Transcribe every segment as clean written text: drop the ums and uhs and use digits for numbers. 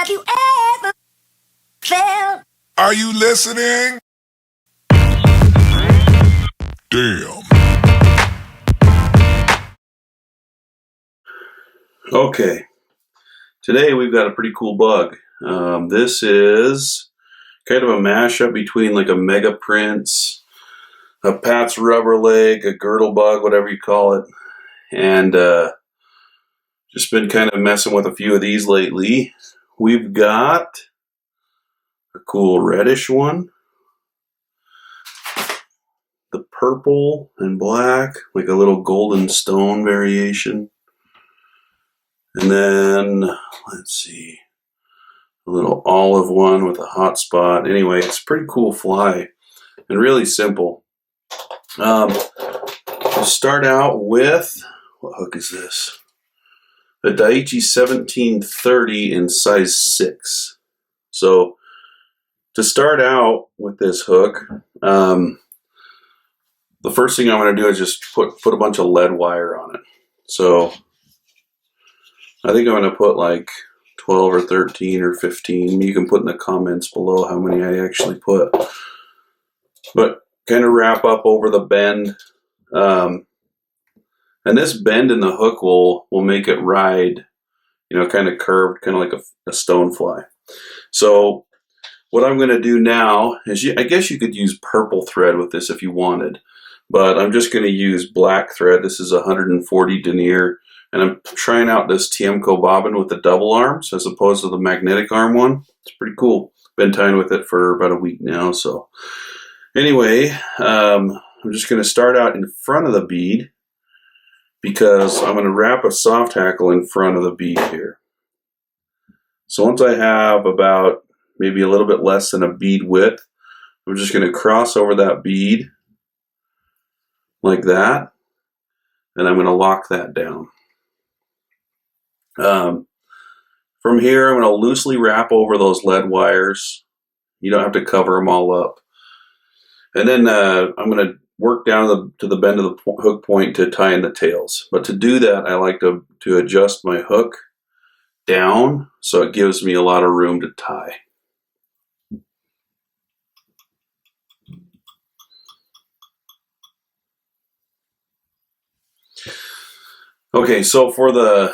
Have you ever felt? Are you listening? Damn. Okay, today we've got a pretty cool bug. This is kind of a mashup between like a Mega Prince, a Pat's rubber leg, a girdle bug, whatever you call it, and just been kind of messing with a few of these lately. We've got a cool reddish one, the purple and black, like a little golden stone variation. And then, let's see, a little olive one with a hot spot. Anyway, it's a pretty cool fly and really simple. We'll start out with, what hook is this? The Daiichi 1730 in size 6. So to start out with this hook, the first thing I'm going to do is just put a bunch of lead wire on it. So I think I'm going to put like 12 or 13 or 15. You can put in the comments below how many I actually put. But kind of wrap up over the bend. And this bend in the hook will make it ride, kind of curved, kind of like a stone fly. So what I'm going to do now is, I guess you could use purple thread with this if you wanted. But I'm just going to use black thread. This is 140 denier. And I'm trying out this Tiemco bobbin with the double arms as opposed to the magnetic arm one. It's pretty cool. Been tying with it for about a week now. So anyway, I'm just going to start out in front of the bead because I'm going to wrap a soft hackle in front of the bead here. So once I have about maybe a little bit less than a bead width, I'm just going to cross over that bead like that. And I'm going to lock that down. From here, I'm going to loosely wrap over those lead wires. You don't have to cover them all up. And then I'm going to work down to the bend of the hook point to tie in the tails. But to do that, I like to adjust my hook down so it gives me a lot of room to tie. Okay, so for the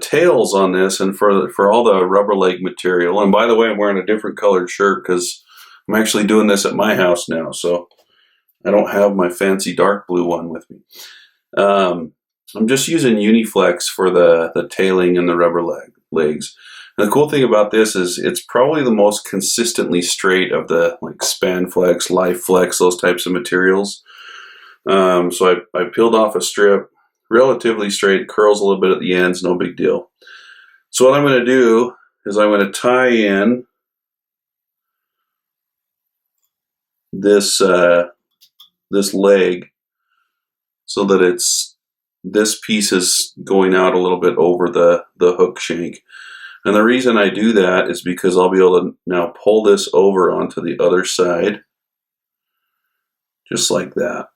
tails on this and for all the rubber leg material, and by the way, I'm wearing a different colored shirt because I'm actually doing this at my house now, so I don't have my fancy dark blue one with me. I'm just using Uniflex for the tailing and the rubber legs. And the cool thing about this is it's probably the most consistently straight of the like Spanflex, Lifeflex, those types of materials. So I peeled off a strip. Relatively straight, curls a little bit at the ends, no big deal. So what I'm going to do is I'm going to tie in this leg so that this piece is going out a little bit over the hook shank. And the reason I do that is because I'll be able to now pull this over onto the other side, just like that.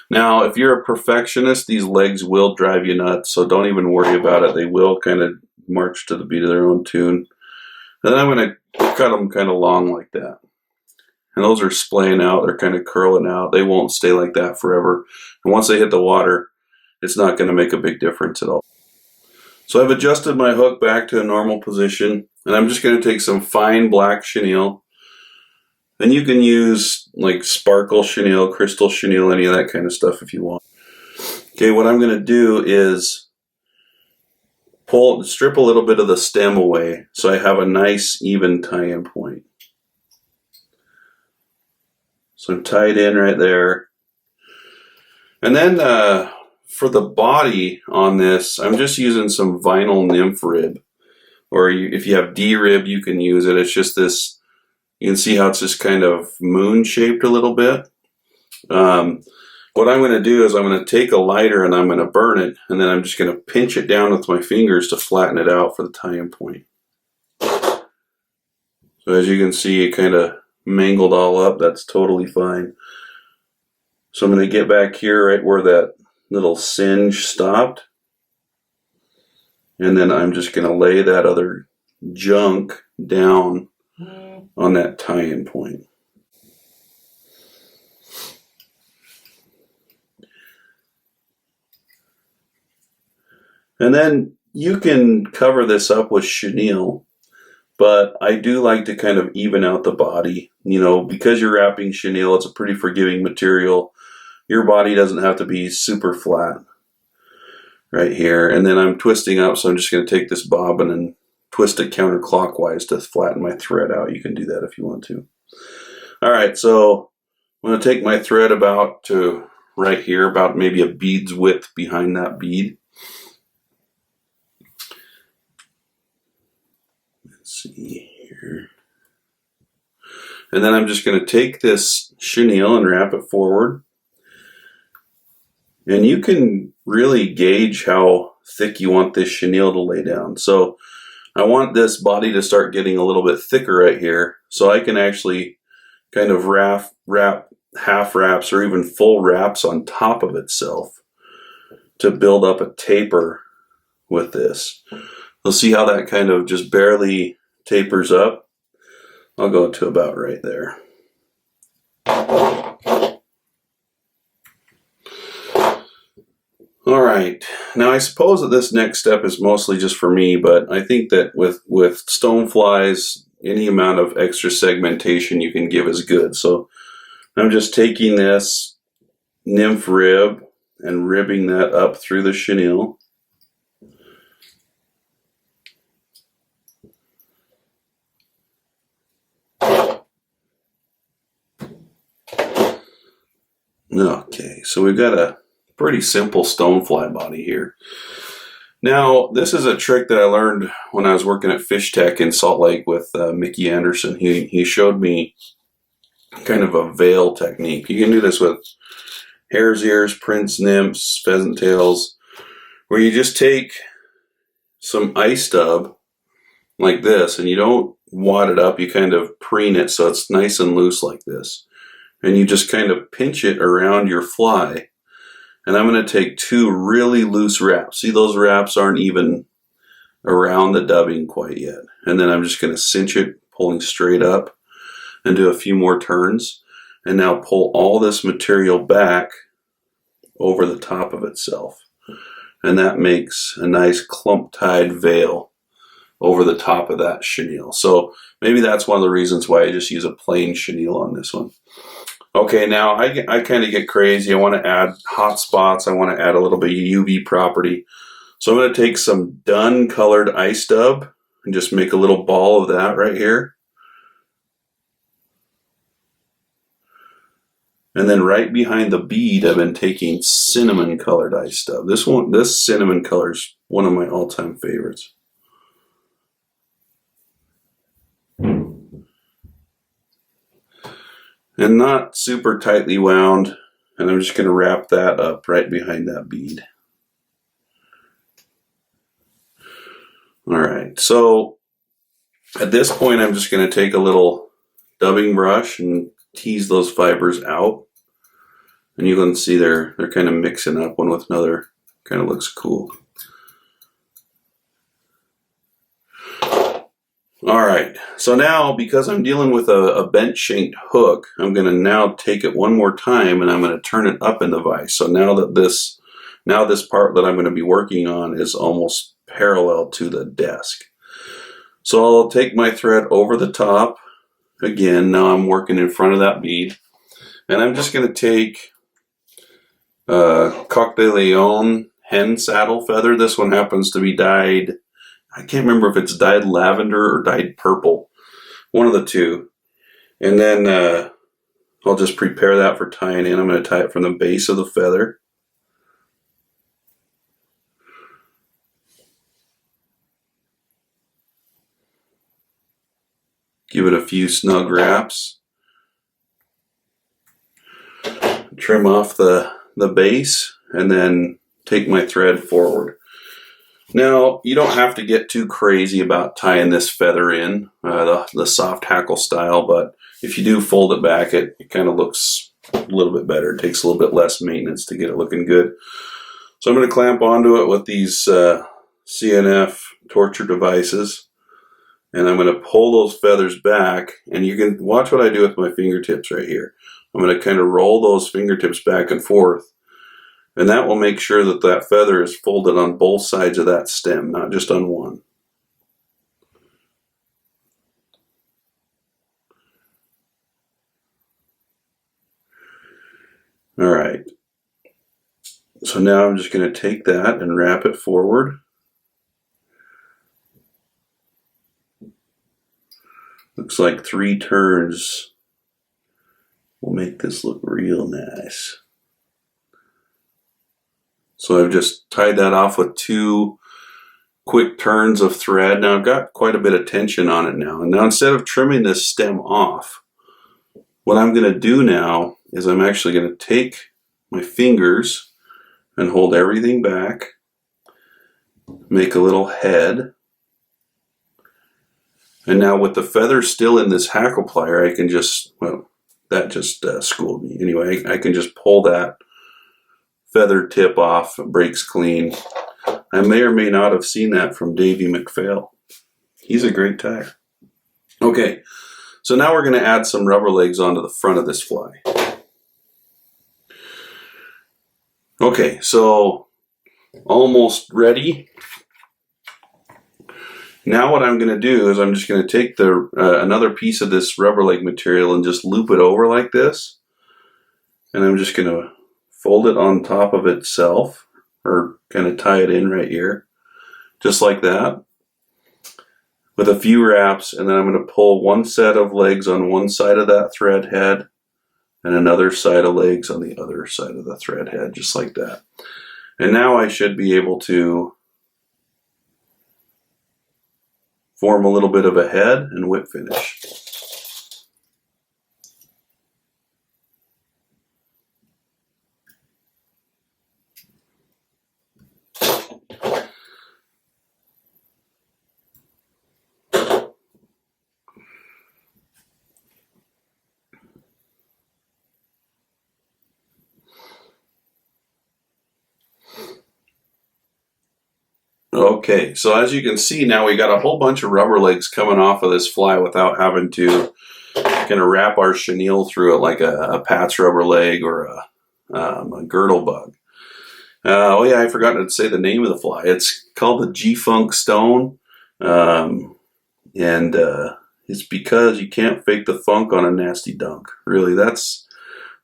Now, if you're a perfectionist, these legs will drive you nuts, so don't even worry about it. They will kind of march to the beat of their own tune. And then I'm going to cut them kind of long like that. And those are splaying out. They're kind of curling out. They won't stay like that forever. And once they hit the water, it's not going to make a big difference at all. So I've adjusted my hook back to a normal position, and I'm just going to take some fine black chenille. And you can use like sparkle chenille, crystal chenille, any of that kind of stuff if you want. Okay, what I'm going to do is strip a little bit of the stem away so I have a nice even tie-in point. So I'm tied in right there. And then for the body on this, I'm just using some vinyl nymph rib. Or if you have D-rib, you can use it. It's just this. You can see how it's just kind of moon-shaped a little bit. What I'm going to do is I'm going to take a lighter and I'm going to burn it, and then I'm just going to pinch it down with my fingers to flatten it out for the tie-in point. So as you can see, it kind of mangled all up. That's totally fine. So I'm going to get back here right where that little singe stopped. And then I'm just going to lay that other junk down on that tie-in point. And then you can cover this up with chenille, but I do like to kind of even out the body. You know, because you're wrapping chenille, it's a pretty forgiving material. Your body doesn't have to be super flat right here. And then I'm twisting up, so I'm just going to take this bobbin and twist it counterclockwise to flatten my thread out. You can do that if you want to. All right, so I'm going to take my thread about to right here, about maybe a bead's width behind that bead. Let's see here. And then I'm just going to take this chenille and wrap it forward. And you can really gauge how thick you want this chenille to lay down. So I want this body to start getting a little bit thicker right here, so I can actually kind of wrap half wraps or even full wraps on top of itself to build up a taper with this. You'll see how that kind of just barely tapers up. I'll go to about right there. All right, now I suppose that this next step is mostly just for me, but I think that with stoneflies, any amount of extra segmentation you can give is good. So I'm just taking this nymph rib and ribbing that up through the chenille. Okay, so we've got a pretty simple stonefly body here. Now, this is a trick that I learned when I was working at Fish Tech in Salt Lake with Mickey Anderson. He showed me kind of a veil technique. You can do this with hare's ears, prince nymphs, pheasant tails, where you just take some ice stub like this, and you don't wad it up, you kind of preen it so it's nice and loose like this. And you just kind of pinch it around your fly. And I'm going to take two really loose wraps. See, those wraps aren't even around the dubbing quite yet. And then I'm just going to cinch it, pulling straight up, and do a few more turns. And now pull all this material back over the top of itself. And that makes a nice clump-tied veil over the top of that chenille. So maybe that's one of the reasons why I just use a plain chenille on this one. Okay, now I kind of get crazy. I want to add hot spots. I want to add a little bit of UV property. So I'm going to take some dun colored ice dub and just make a little ball of that right here. And then right behind the bead, I've been taking cinnamon colored ice dub. This cinnamon color is one of my all-time favorites. And not super tightly wound, and I'm just going to wrap that up right behind that bead. All right, so at this point I'm just going to take a little dubbing brush and tease those fibers out. And you can see they're kind of mixing up one with another. Kind of looks cool. All right, so now because I'm dealing with a bent shanked hook, I'm going to now take it one more time and I'm going to turn it up in the vise. So now this part that I'm going to be working on is almost parallel to the desk. So I'll take my thread over the top. Again, now I'm working in front of that bead. And I'm just going to take Coq de Leon hen saddle feather. This one happens to be dyed, I can't remember if it's dyed lavender or dyed purple. One of the two. And then I'll just prepare that for tying in. I'm going to tie it from the base of the feather. Give it a few snug wraps. Trim off the base and then take my thread forward. Now, you don't have to get too crazy about tying this feather in, the soft hackle style, but if you do fold it back, it kind of looks a little bit better. It takes a little bit less maintenance to get it looking good. So I'm going to clamp onto it with these CNF torture devices, and I'm going to pull those feathers back, and you can watch what I do with my fingertips right here. I'm going to kind of roll those fingertips back and forth, and that will make sure that that feather is folded on both sides of that stem, not just on one. All right. So now I'm just going to take that and wrap it forward. Looks like 3 turns will make this look real nice. So I've just tied that off with 2 quick turns of thread. Now I've got quite a bit of tension on it now. And now instead of trimming this stem off, what I'm going to do now is I'm actually going to take my fingers and hold everything back, make a little head. And now with the feather still in this hackle plier, I can just, well, that just schooled me. Anyway, I can just pull that feather tip off, it breaks clean. I may or may not have seen that from Davey McPhail. He's a great tire. Okay, so now we're going to add some rubber legs onto the front of this fly. Okay, so almost ready. Now what I'm going to do is I'm just going to take the another piece of this rubber leg material and just loop it over like this. And I'm just going to fold it on top of itself, or kind of tie it in right here, just like that, with a few wraps. And then I'm going to pull one set of legs on one side of that thread head and another side of legs on the other side of the thread head, just like that. And now I should be able to form a little bit of a head and whip finish. Okay, so as you can see now, we got a whole bunch of rubber legs coming off of this fly without having to kind of wrap our chenille through it like a Pat's rubber leg or a girdle bug. Oh yeah, I forgot to say the name of the fly. It's called the G-Funk Stone, and it's because you can't fake the funk on a nasty dunk. Really, that's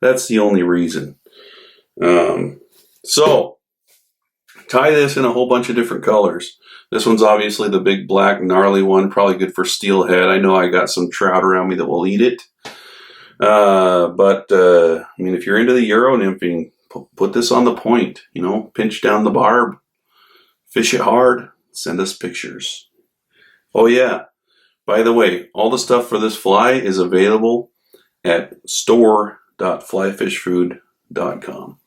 the only reason. So tie this in a whole bunch of different colors. This one's obviously the big black gnarly one, probably good for steelhead. I know I got some trout around me that will eat it. I mean, if you're into the Euro nymphing, put this on the point, you know, pinch down the barb, fish it hard, send us pictures. Oh yeah, by the way, all the stuff for this fly is available at store.flyfishfood.com.